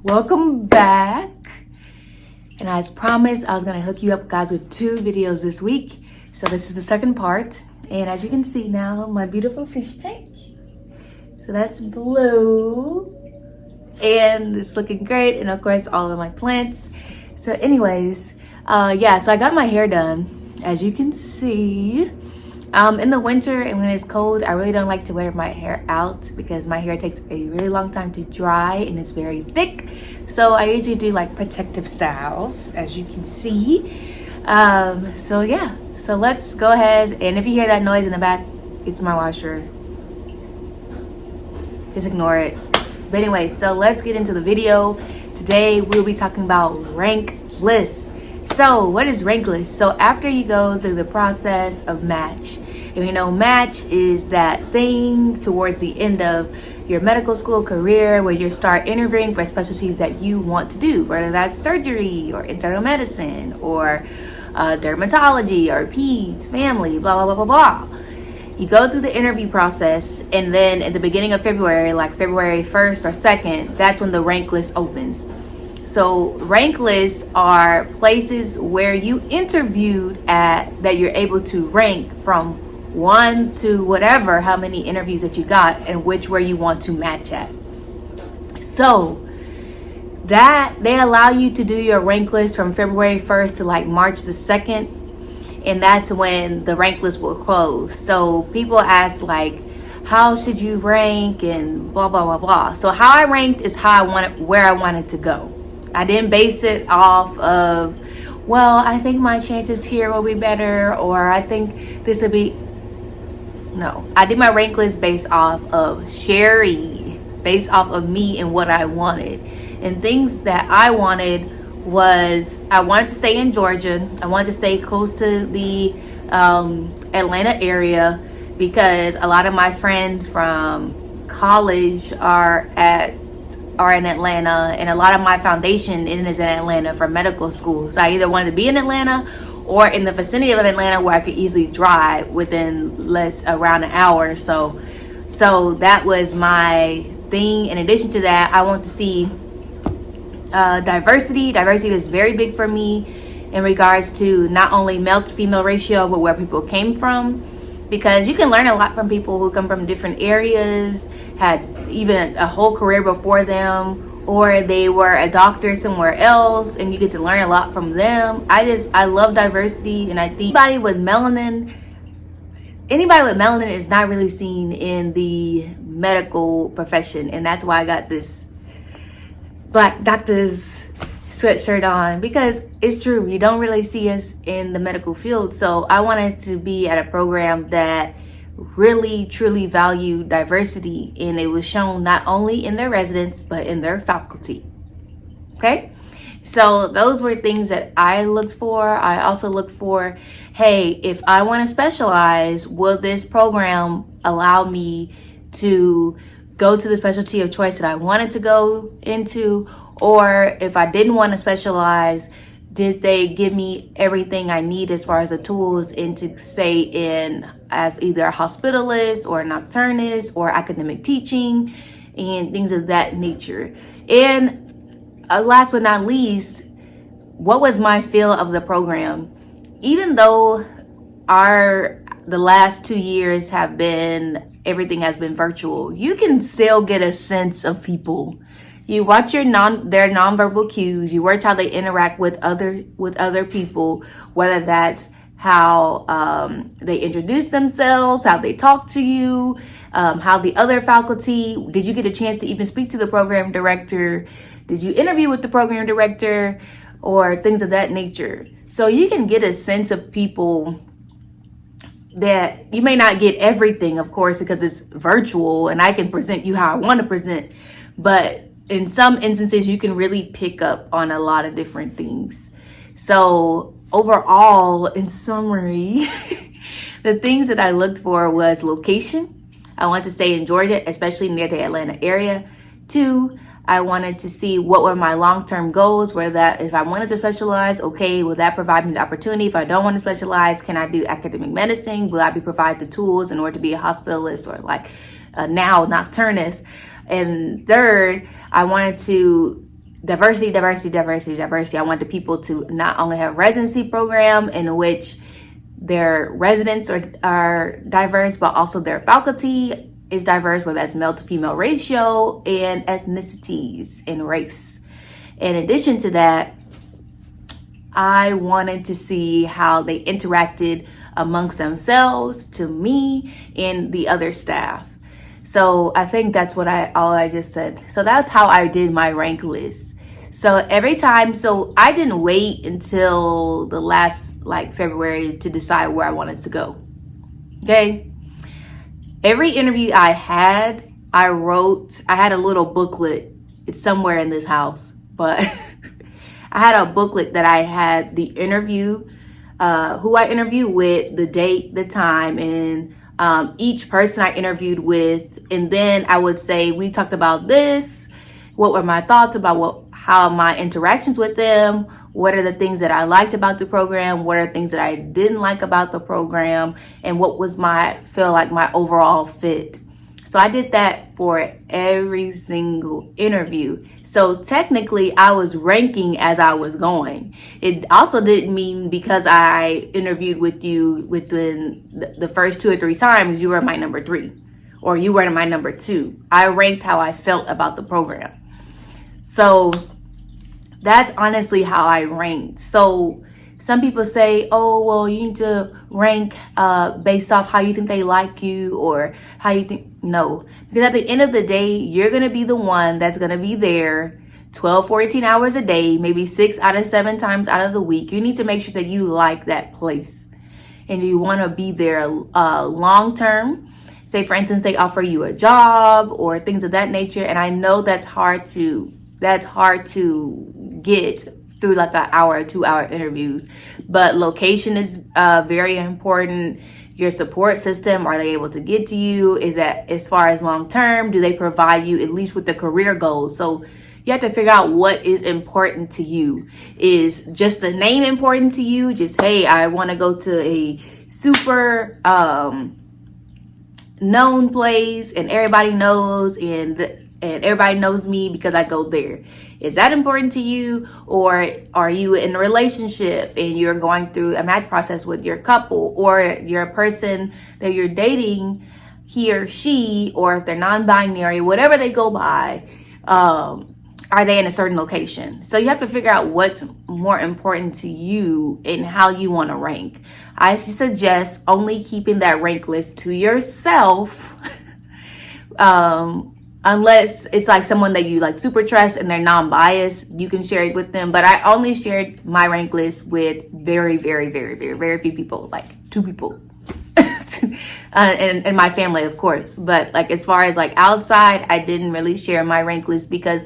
Welcome back. And as promised, I was gonna hook you up guys with 2 videos this week. So this is the second part. And as you can see now, my beautiful fish tank. So that's blue. And it's looking great. And of course, all of my plants. So anyways, so I got my hair done. As you can see, in the winter and when it's cold, I really don't like to wear my hair out because my hair takes a really long time to dry and it's very thick. So I usually do like protective styles, as you can see. So let's go ahead, and if you hear that noise in the back, it's my washer. Just ignore it. But anyway, so let's get into the video. Today we'll be talking about rank lists. So what is rank list? So after you go through the process of match, and you know, match is that thing towards the end of your medical school career where you start interviewing for specialties that you want to do, whether that's surgery or internal medicine or dermatology or peds, family, blah, blah, blah, blah, blah. You go through the interview process, and then at the beginning of February, like February 1st or 2nd, that's when the rank list opens. So rank lists are places where you interviewed at that you're able to rank from 1 to whatever, how many interviews that you got and which where you want to match at. So that they allow you to do your rank list from February 1st to like March the 2nd. And that's when the rank list will close. So people ask like, how should you rank and blah, blah, blah, blah. So how I ranked is where I wanted to go. I didn't base it off of, well, I think my chances here will be better, or I think this will be. No, I did my rank list based off of Sherry, based off of me and what I wanted. And things that I wanted was, I wanted to stay in Georgia. I wanted to stay close to the Atlanta area because a lot of my friends from college are in Atlanta, and a lot of my foundation is in Atlanta for medical school. So I either wanted to be in Atlanta or in the vicinity of Atlanta where I could easily drive within around an hour. So that was my thing. In addition to that, I want to see diversity. Diversity is very big for me in regards to not only male to female ratio, but where people came from. Because you can learn a lot from people who come from different areas, had even a whole career before them, or they were a doctor somewhere else, and you get to learn a lot from them. I love diversity, and I think anybody with melanin is not really seen in the medical profession, and that's why I got this Black Doctors sweatshirt on, because it's true, you don't really see us in the medical field. So I wanted to be at a program that really truly valued diversity, and it was shown not only in their residents but in their faculty. Okay, so those were things that I looked for. I also looked for, hey, if I want to specialize, will this program allow me to go to the specialty of choice that I wanted to go into? Or if I didn't want to specialize, did they give me everything I need as far as the tools and to stay in as either a hospitalist or a nocturnist or academic teaching and things of that nature? And last but not least, what was my feel of the program? Even though the last 2 years everything has been virtual, you can still get a sense of people. You watch their nonverbal cues. You watch how they interact with other people, whether that's how they introduce themselves, how they talk to you, how the other faculty. Did you get a chance to even speak to the program director? Did you interview with the program director, or things of that nature? So you can get a sense of people that you may not get everything, of course, because it's virtual and I can present you how I want to present, but in some instances, you can really pick up on a lot of different things. So overall, in summary, the things that I looked for was location. I wanted to stay in Georgia, especially near the Atlanta area. 2, I wanted to see what were my long-term goals, where that if I wanted to specialize, okay, will that provide me the opportunity? If I don't want to specialize, can I do academic medicine? Will I be provided the tools in order to be a hospitalist or like now nocturnist? And 3rd, I wanted to diversity, diversity, diversity, diversity. I want the people to not only have residency program in which their residents are diverse, but also their faculty is diverse, whether that's male to female ratio and ethnicities and race. In addition to that, I wanted to see how they interacted amongst themselves, to me, and the other staff. So I think that's what I just said. So that's how I did my rank list. So every time, so I didn't wait until the last February to decide where I wanted to go. Okay. Every interview I had, I had a little booklet. It's somewhere in this house, but I had a booklet that I had the interview, who I interviewed with, the date, the time, and each person I interviewed with. And then I would say, we talked about this. What were my thoughts about how my interactions with them? What are the things that I liked about the program? What are things that I didn't like about the program? And what was my overall fit? So I did that for every single interview. So technically I was ranking as I was going. It also didn't mean because I interviewed with you within the first 2 or 3 times, you were my number 3 or you were my number 2. I ranked how I felt about the program. So that's honestly how I ranked. So some people say, oh, well, you need to rank based off how you think they like you or how you think. No, because at the end of the day, you're going to be the one that's going to be there 12, 14 hours a day, maybe 6 out of 7 times out of the week. You need to make sure that you like that place and you want to be there long term. Say, for instance, they offer you a job or things of that nature. And I know that's hard to get through like an hour or 2 hour interviews, but location is very important. Your support system, are they able to get to you? Is that as far as long term, do they provide you at least with the career goals? So you have to figure out what is important to you. Is just the name important to you? Just, hey, I want to go to a super known place and everybody knows and everybody knows me because I go there. Is that important to you? Or are you in a relationship and you're going through a match process with your couple or your person that you're dating, he or she, or if they're non-binary, whatever they go by, are they in a certain location? So you have to figure out what's more important to you and how you want to rank. I suggest only keeping that rank list to yourself. Unless it's like someone that you like super trust and they're non-biased, you can share it with them. But I only shared my rank list with very, very, very, very, very few people, like 2 people. and my family, of course. But like as far as like outside, I didn't really share my rank list because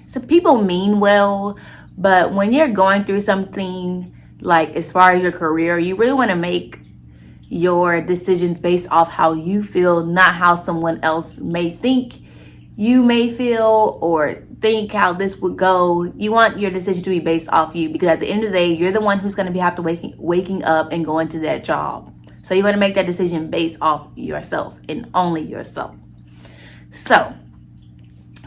some people mean well. But when you're going through something like as far as your career, you really want to make your decisions based off how you feel, not how someone else may think you may feel or think how this would go. You want your decision to be based off you because at the end of the day, you're the one who's going to have to waking up and going to that job. So you want to make that decision based off yourself and only yourself. So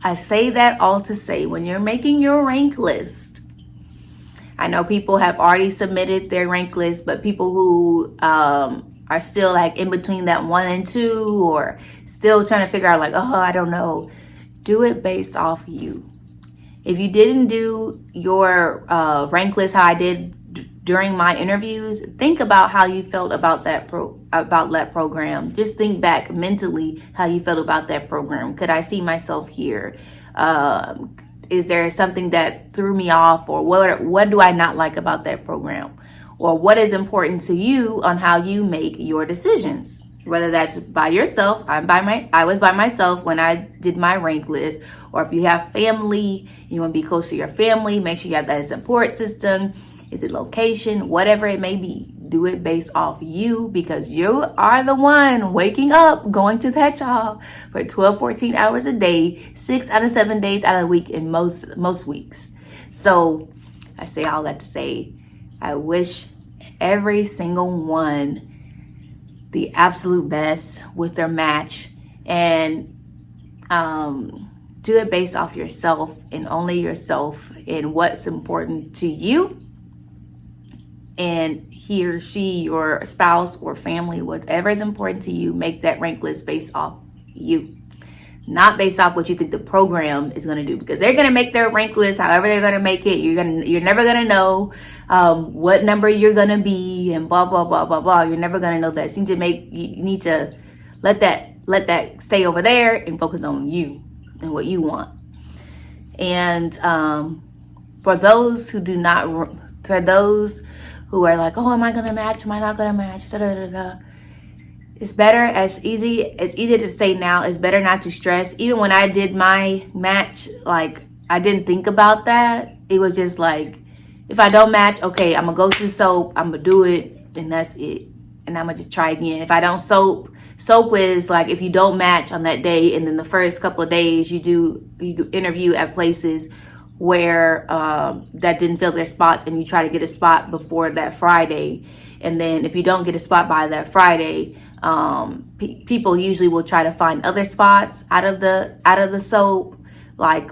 I say that all to say, when you're making your rank list, I know people have already submitted their rank list, but people who are still like in between that 1 and 2 or still trying to figure out like, oh, I don't know, do it based off you. If you didn't do your rank list how I did during my interviews, think about how you felt about that program. Just think back mentally how you felt about that program. Could I see myself here? Is there something that threw me off, or what do I not like about that program? Or what is important to you on how you make your decisions? Whether that's by yourself, I was by myself when I did my rank list, or if you have family, you want to be close to your family, make sure you have that support system. Is it location? Whatever it may be, do it based off you because you are the one waking up, going to that job for 12, 14 hours a day, 6 out of 7 days out of the week in most weeks. So I say all that to say, I wish every single one the absolute best with their match. And do it based off yourself and only yourself and what's important to you. And he or she, your spouse or family, whatever is important to you, make that rank list based off you. Not based off what you think the program is going to do, because they're going to make their rank list however they're going to make it. You're never going to know what number you're going to be and blah, blah, blah, blah, blah. You're never going to know that. You need to let that stay over there and focus on you and what you want. And for those who do not, for those who are like, oh, am I going to match? Am I not going to match? Da, da, da, da. It's better, as easy to say now, it's better not to stress. Even when I did my match, like, I didn't think about that. It was just like, if I don't match, okay, I'm gonna go through soap, I'm gonna do it, and that's it. And I'm gonna just try again. If I don't soap is like, if you don't match on that day, and then the first couple of days you interview at places where that didn't fill their spots, and you try to get a spot before that Friday. And then if you don't get a spot by that Friday, people usually will try to find other spots out of the soap, like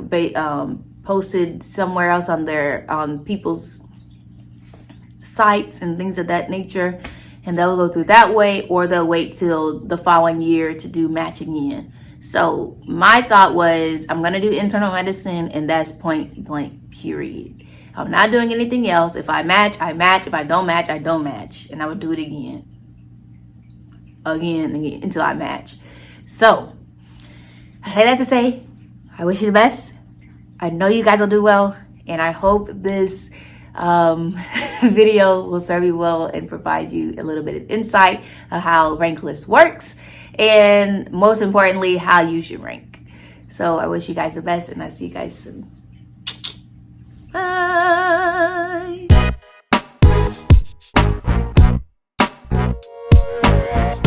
posted somewhere else on people's sites and things of that nature, and they'll go through that way, or they'll wait till the following year to do match again. So my thought was, I'm gonna do internal medicine, and that's point blank, period. I'm not doing anything else. If I match, I match. If I don't match, I don't match, and I would do it again until I match. So I say that to say, I wish you the best. I know you guys will do well, and I hope this video will serve you well and provide you a little bit of insight of how rank list works, and most importantly, how you should rank. So I wish you guys the best, and I'll see you guys soon.